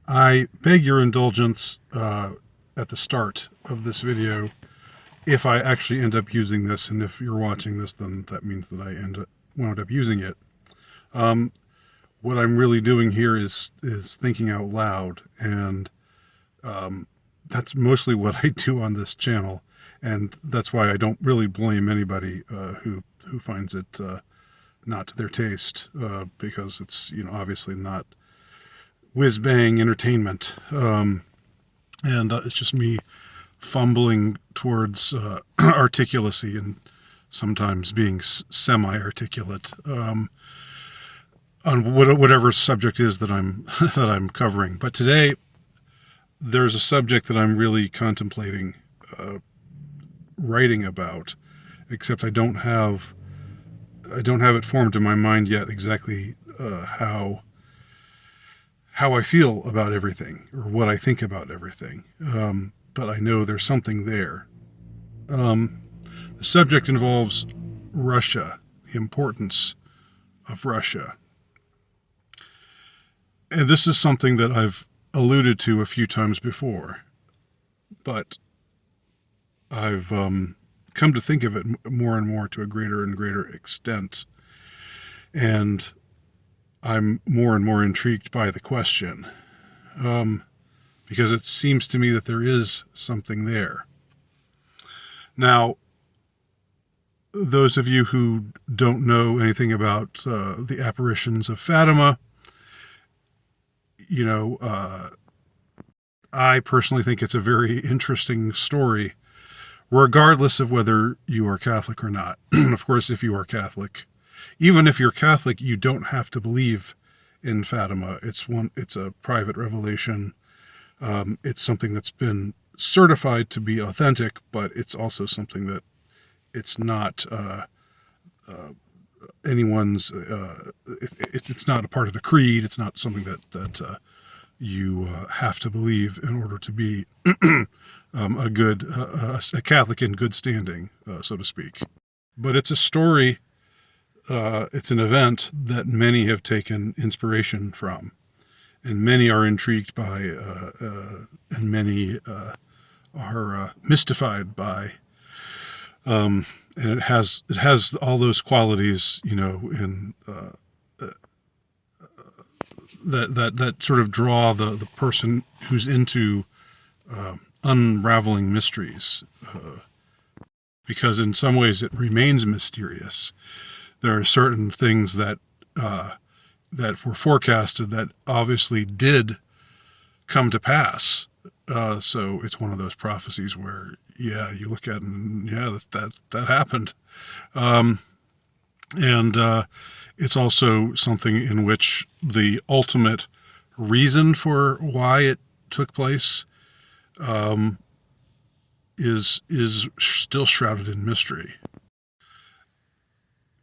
I beg your indulgence at the start of this video if I actually end up using this, and if you're watching this, then that means that I wound up using it. What I'm really doing here is thinking out loud, and that's mostly what I do on this channel, and that's why I don't really blame anybody who finds it not to their taste, because it's obviously not whiz-bang entertainment, and it's just me fumbling towards articulacy and sometimes being semi-articulate on whatever subject is that I'm that I'm covering. But today there's a subject that I'm really contemplating writing about, except I don't have it formed in my mind yet exactly how I feel about everything, or what I think about everything. But I know there's something there. The subject involves Russia, the importance of Russia. And this is something that I've alluded to a few times before, but I've come to think of it more and more to a greater and greater extent. And I'm more and more intrigued by the question, because it seems to me that there is something there. Now, those of you who don't know anything about the apparitions of Fatima, I personally think it's a very interesting story, regardless of whether you are Catholic or not. Of course, if you are Catholic, even if you're Catholic, you don't have to believe in Fatima. It's a private revelation. It's something that's been certified to be authentic, but it's also something that it's not anyone's. It's not a part of the creed. It's not something that you have to believe in order to be a Catholic in good standing, so to speak. But it's a story. It's an event that many have taken inspiration from, and many are intrigued by, and many are mystified by. And it has all those qualities, in that sort of draw the person who's into unraveling mysteries, because in some ways it remains mysterious. There are certain things that were forecasted that obviously did come to pass. So it's one of those prophecies where, you look at it and that happened. And it's also something in which the ultimate reason for why it took place is still shrouded in mystery.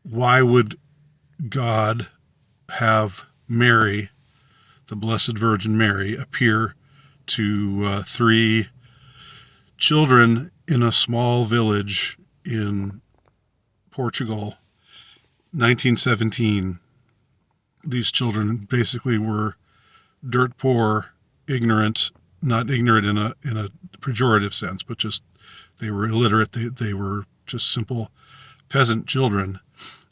Why would God have Mary, the Blessed Virgin Mary, appear to three children in a small village in Portugal, 1917? These children basically were dirt poor, ignorant, not ignorant in a pejorative sense, but just they were illiterate. They were just simple peasant children.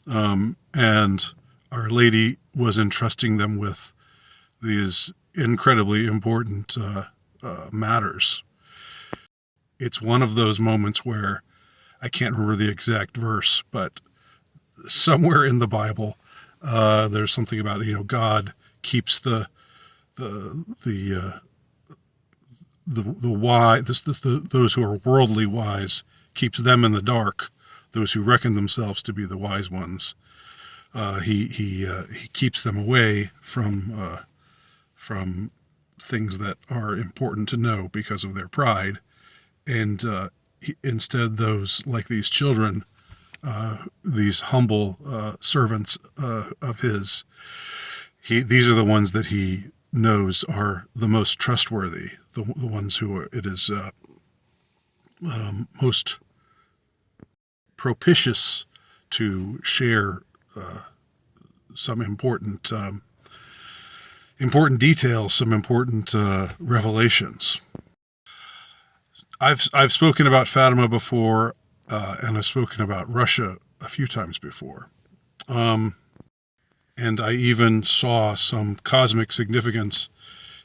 And Our Lady was entrusting them with these incredibly important matters. It's one of those moments where I can't remember the exact verse, but somewhere in the Bible, there's something about God keeps the wise, those who are worldly wise, keeps them in the dark. Those who reckon themselves to be the wise ones, he keeps them away from things that are important to know because of their pride, and instead those, like these children, these humble servants of his, these are the ones that he knows are the most trustworthy, the ones who it is most propitious to share some important important details, some important revelations. I've spoken about Fatima before, and I've spoken about Russia a few times before. And I even saw some cosmic significance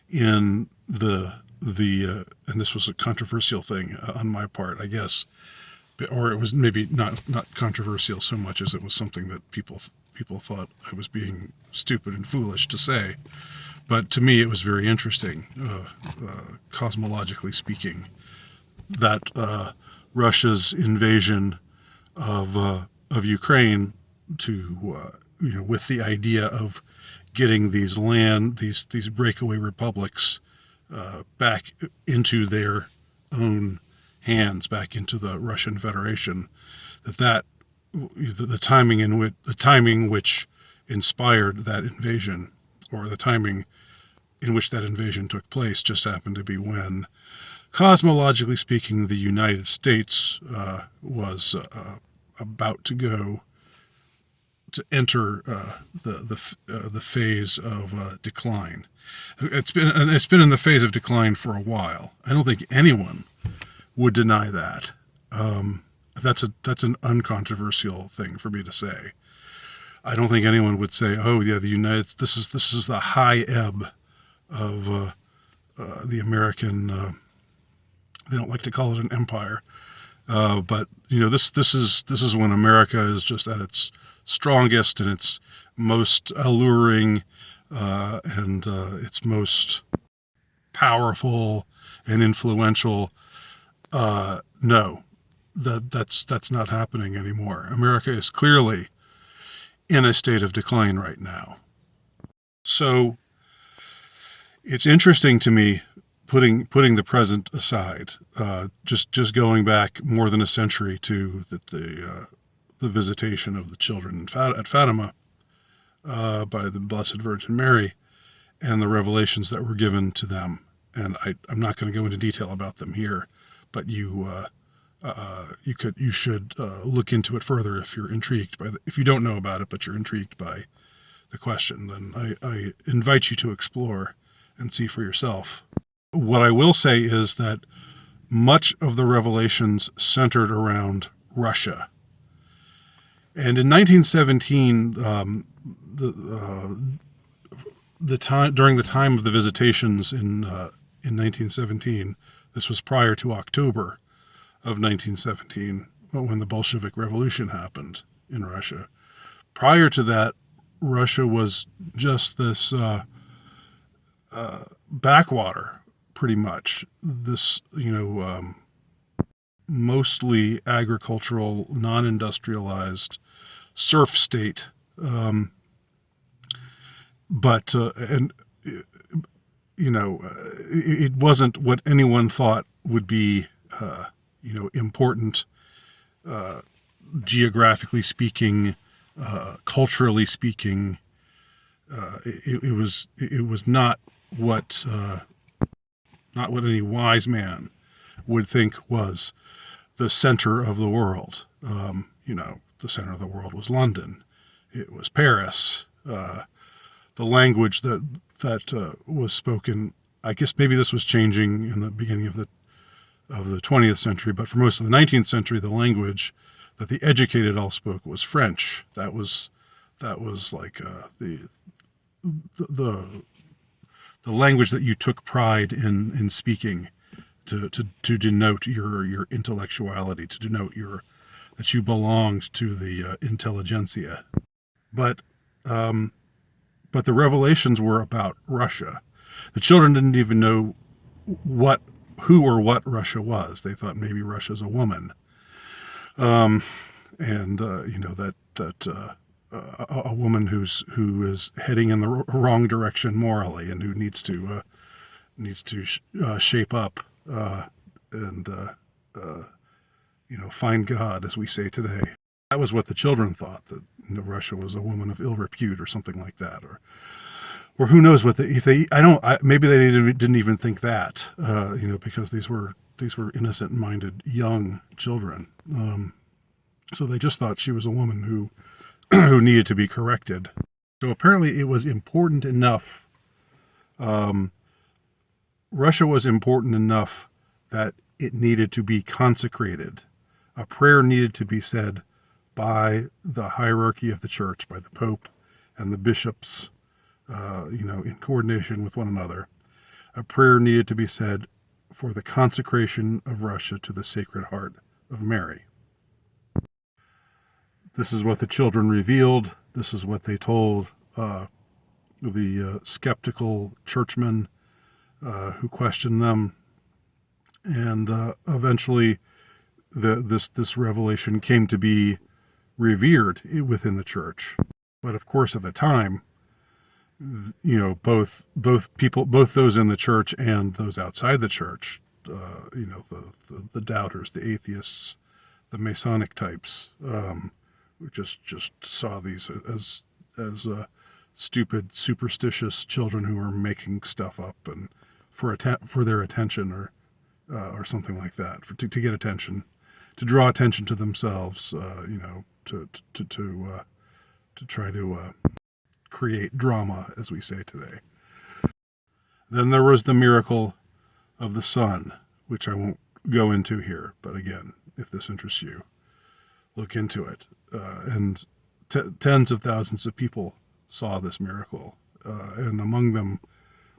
in the and this was a controversial thing on my part, I guess, or it was maybe not controversial so much as it was something that people thought I was being stupid and foolish to say. But to me, it was very interesting, cosmologically speaking, that Russia's invasion of Ukraine to with the idea of getting these breakaway republics back into their own hands, back into the Russian Federation, the timing which inspired that invasion, or the timing in which that invasion took place, just happened to be when, cosmologically speaking, the United States was about to enter the phase of decline. It's been in the phase of decline for a while. I don't think anyone would deny that. That's an uncontroversial thing for me to say. I don't think anyone would say, "Oh yeah, this is the high ebb of the American." They don't like to call it an empire, but this is when America is just at its strongest and its most alluring and its most powerful and influential. No, that's not happening anymore. America is clearly in a state of decline right now. So it's interesting to me, putting the present aside, just going back more than a century to the visitation of the children at Fatima by the Blessed Virgin Mary, and the revelations that were given to them. And I'm not going to go into detail about them here, but you should look into it further if you're intrigued if you don't know about it, but you're intrigued by the question. Then I invite you to explore and see for yourself. What I will say is that much of the revelations centered around Russia. And in 1917, during the time of the visitations in 1917, this was prior to October of 1917, when the Bolshevik Revolution happened in Russia. Prior to that, Russia was just this backwater, pretty much. This, mostly agricultural, non-industrialized serf state. But it wasn't what anyone thought would be, important, geographically speaking, culturally speaking. It was not what any wise man would think was the center of the world. The center of the world was London. It was Paris. The language that was spoken, I guess maybe this was changing in the beginning of the 20th century, but for most of the 19th century, the language that the educated all spoke was French. That was like the language that you took pride in speaking, to denote your intellectuality, to denote that you belonged to the intelligentsia. But the revelations were about Russia. The children didn't even know who or what Russia was. They thought maybe Russia's a woman, a woman who is heading in the wrong direction morally, and who needs to shape up and find God, as we say today. That was what the children thought, that Russia was a woman of ill repute or something like that, or who knows what maybe they didn't even think that, because these were innocent-minded young children. So they just thought she was a woman who needed to be corrected. So apparently it was important enough Russia was important enough that it needed to be consecrated. A prayer needed to be said by the hierarchy of the church, by the Pope and the bishops, in coordination with one another. A prayer needed to be said for the consecration of Russia to the Sacred Heart of Mary. This is what the children revealed. This is what they told the skeptical churchmen who questioned them. And eventually this revelation came to be revered within the church. But of course, at the time, both those in the church and those outside the church, the doubters, the atheists, the Masonic types, just saw these as stupid, superstitious children who were making stuff up and for their attention or something like that, to get attention, to draw attention to themselves, to try to create drama, as we say today. Then there was the miracle of the sun, which I won't go into here, but again, if this interests you, look into it. And tens of thousands of people saw this miracle, and among them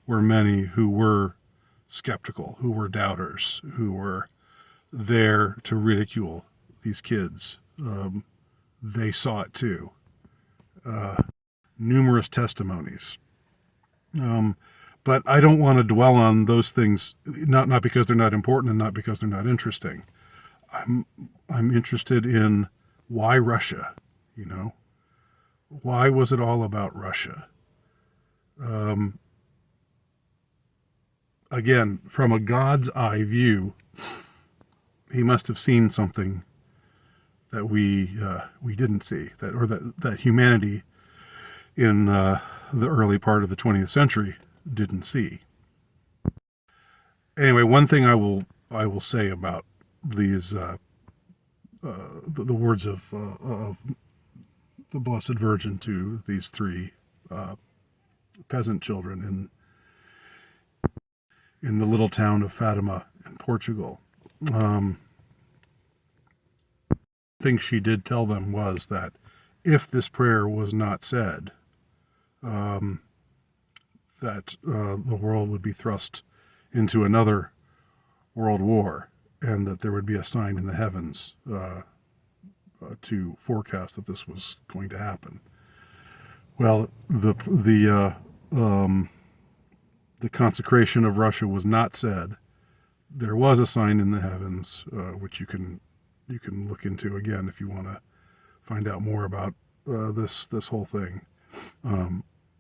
were many who were skeptical, who were doubters, who were there to ridicule these kids. They saw it too. Numerous testimonies. But I don't want to dwell on those things, not because they're not important and not because they're not interesting. I'm interested in why Russia, Why was it all about Russia? Again, from a God's eye view, he must have seen something that we didn't see, that humanity in the early part of the 20th century didn't see. Anyway, one thing I will say about these the words of the Blessed Virgin to these three peasant children in the little town of Fatima in Portugal. Thing she did tell them was that if this prayer was not said, that the world would be thrust into another world war, and that there would be a sign in the heavens to forecast that this was going to happen. Well, the consecration of Russia was not said. There was a sign in the heavens, which you can look into again if you want to find out more about this whole thing.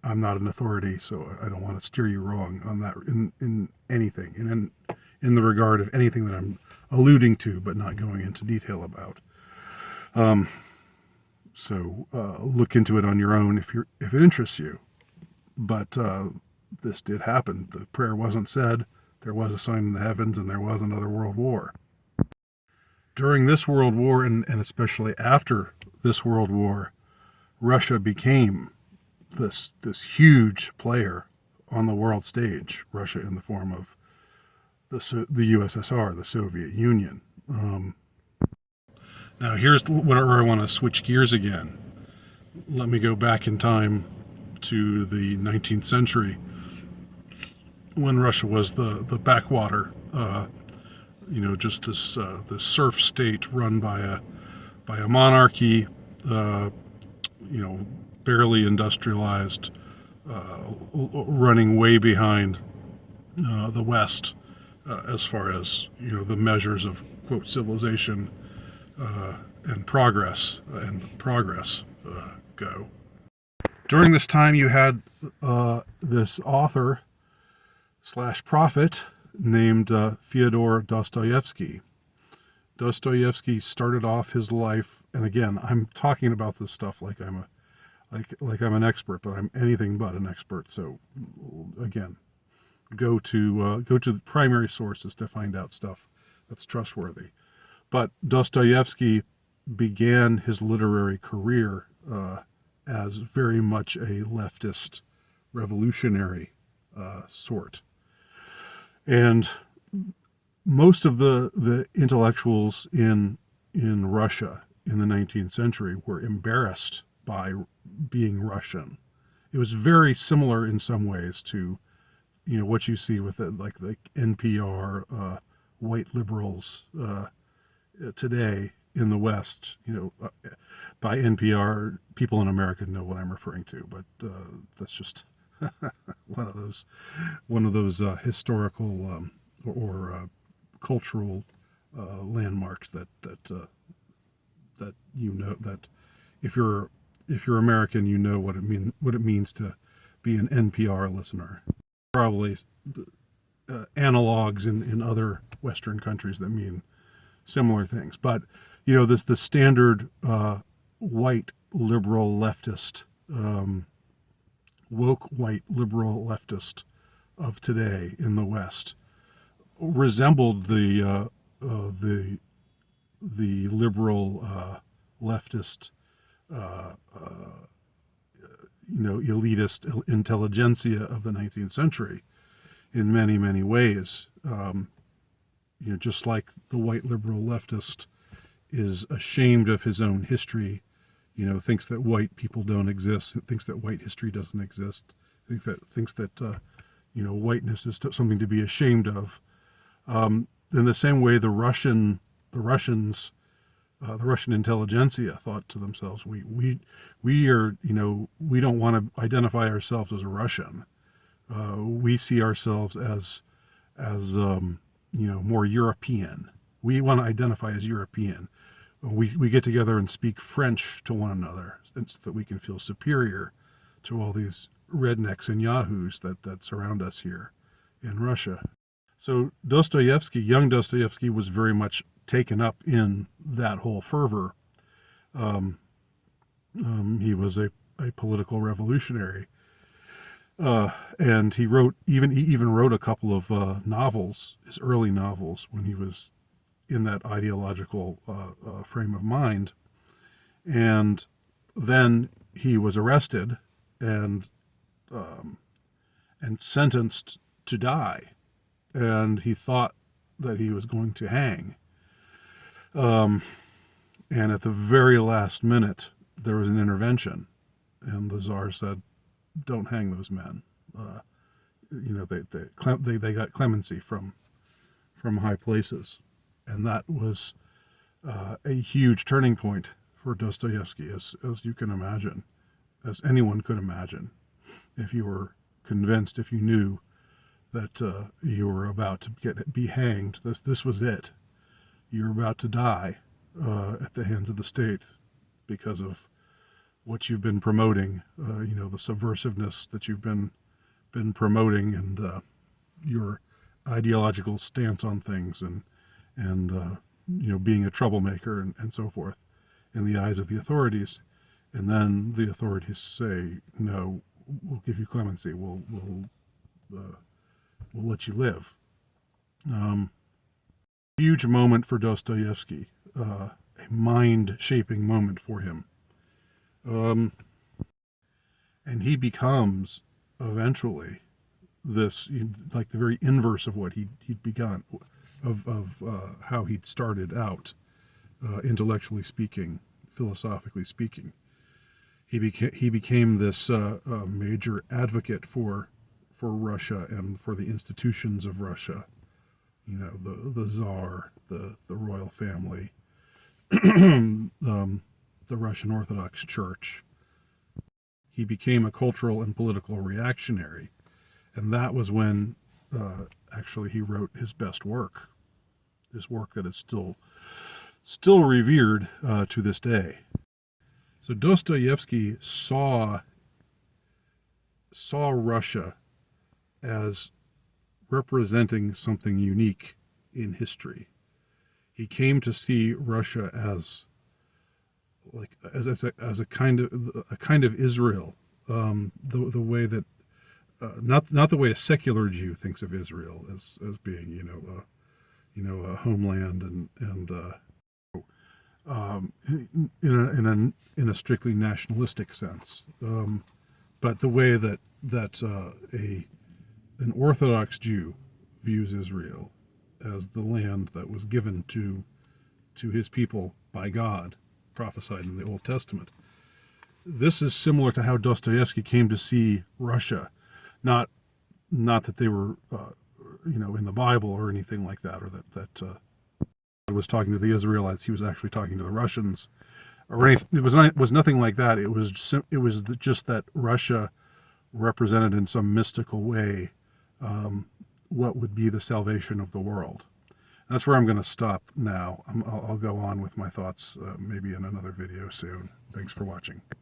I'm not an authority, so I don't want to steer you wrong on that in anything, in the regard of anything that I'm alluding to, but not going into detail about. So look into it on your own if it interests you. But this did happen. The prayer wasn't said. There was a sign in the heavens, and there was another world war. During this world war, and especially after this world war, Russia became this huge player on the world stage. Russia in the form of the USSR, the Soviet Union. Now here's where I want to switch gears again. Let me go back in time to the 19th century, when Russia was the backwater, just this serf state run by a monarchy, barely industrialized, running way behind the West as far as the measures of quote civilization and progress go. During this time, you had this author / prophet named Fyodor Dostoevsky. Dostoevsky started off his life, and again, I'm talking about this stuff like I'm an expert, but I'm anything but an expert. So again, go to the primary sources to find out stuff that's trustworthy. But Dostoevsky began his literary career as very much a leftist revolutionary sort. And most of the intellectuals in Russia in the 19th century were embarrassed by being Russian. It was very similar in some ways to, what you see with like NPR, white liberals today in the West. By NPR, people in America know what I'm referring to, but that's just one of those historical or cultural landmarks that that if you're American, what it means to be an NPR listener. Probably analogs in other Western countries that mean similar things, but the standard white liberal leftist, woke white liberal leftist of today in the West resembled the liberal leftist elitist intelligentsia of the 19th century in many, many ways. Just like the white liberal leftist is ashamed of his own history, thinks that white people don't exist, thinks that white history doesn't exist, thinks that whiteness is something to be ashamed of. In the same way, the Russian intelligentsia thought to themselves, we are, we don't want to identify ourselves as a Russian. We see ourselves as more European. We want to identify as European. We get together and speak French to one another so that we can feel superior to all these rednecks and yahoos that surround us here in Russia. So young Dostoevsky was very much taken up in that whole fervor. He was a political revolutionary, and he even wrote a couple of novels, his early novels, when he was in that ideological frame of mind. And then he was arrested and sentenced to die, and he thought that he was going to hang. And at the very last minute, there was an intervention, and the Tsar said, "Don't hang those men." They got clemency from high places, and that was a huge turning point for Dostoevsky, as you can imagine, as anyone could imagine, if you were convinced, if you knew that you were about to be hanged. This was it. You're about to die at the hands of the state because of what you've been promoting, the subversiveness that you've been promoting, and your ideological stance on things, and being a troublemaker and so forth in the eyes of the authorities. And then the authorities say, "No, we'll give you clemency. We'll let you live." Huge moment for Dostoevsky, a mind-shaping moment for him. And he becomes eventually this, like the very inverse of what he'd begun, of how he'd started out, intellectually speaking, philosophically speaking. He became this major advocate for Russia and for the institutions of Russia. The Tsar, the royal family, the Russian Orthodox Church. He became a cultural and political reactionary, and that was when actually he wrote his best work, this work that is still revered to this day. So Dostoevsky saw Russia as representing something unique in history. He came to see Russia as a kind of Israel, the way that not the way a secular Jew thinks of Israel as being a homeland and in a strictly nationalistic sense, but the way that an Orthodox Jew views Israel as the land that was given to his people by God, prophesied in the Old Testament. This is similar to how Dostoevsky came to see Russia, not that they were, in the Bible or anything like that, or that God was talking to the Israelites. He was actually talking to the Russians, or anything. It was nothing like that. It was just that Russia represented in some mystical way what would be the salvation of the world. And that's where I'm going to stop now. I'll go on with my thoughts maybe in another video soon. Thanks for watching.